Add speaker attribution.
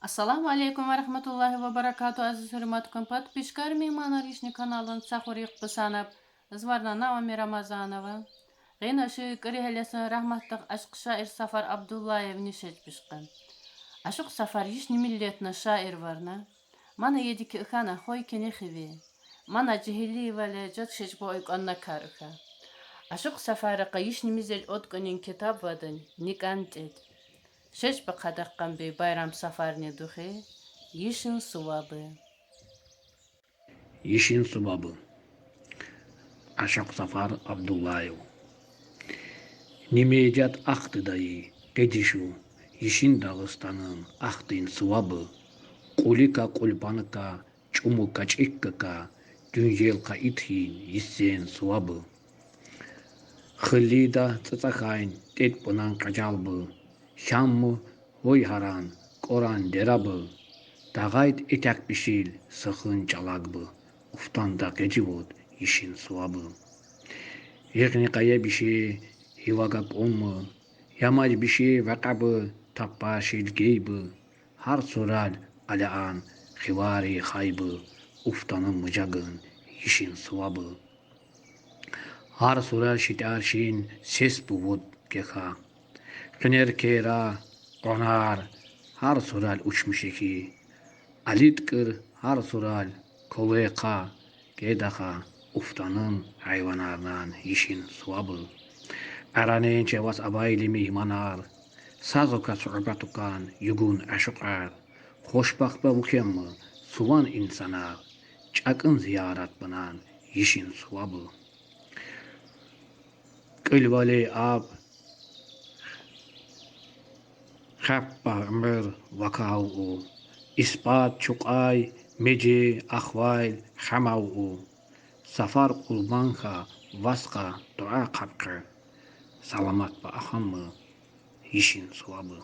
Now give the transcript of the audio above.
Speaker 1: Assalamu alaikum wa rahmatullahi wa barakatuh, aziz hürmetkum подписчикар Мейманаришни каналын Сахурик Пысанып, Зварна Навами Рамазанова. Гына шүйкіри хелесін рахматтық ашқы шаир Сафар Абдуллаев нишет бішқын. Ашық Сафар еш немиллетна шаир варна. Мана едікі үхана хой кені хиви. Мана джихили вале жат шеш бойк онна карыха. Ашық Сафарықа еш немизел отконин китап вадын, ник антет. Шеш бақадаққан бей байрам сафарне духе, ешін сувабы.
Speaker 2: Yeşin Subabı Aşak Safar Abdullayev Nimeycat aktı dayı Gedişu Yeşin Dağıstanın aktın sıvabı Kulika kulpanıka Çumu kaçıkkaka Dünjelka ithin yissen sıvabı Hılida tıtakayın Tet bunan kajalbı Şammı Voyharan Koran derabı Dağayt etek bişil Sıkın çalagbı Uftanda gecivod işin suabı. Yekni kaya bir şey hivagak onmu. Yamal bir şey vakabı tappa şilgeybı. Har soral alaan hivari haybı. Uftanın mıcagın işin suabı. Har soral şitar şin ses buvud geha. Kıner kera konar. Har soral uçmuşeki. Alit kır har soral Koleka, Gedaha, Uftanın hayvanlarından işin suabı. Aranen çevas abayli mihmanar, Sazoka sohbatukan yugun aşukar, Hoşbakba mükemmel, suvan insana, Çakın ziyaret banan işin suabı. Kılvali ab, Khappa ömür vakavu, İspat çukay, Mece, ahval, hamavu, safar kurbanka, vaska, dua kapkı, salamat ba ahamı, işin suabı.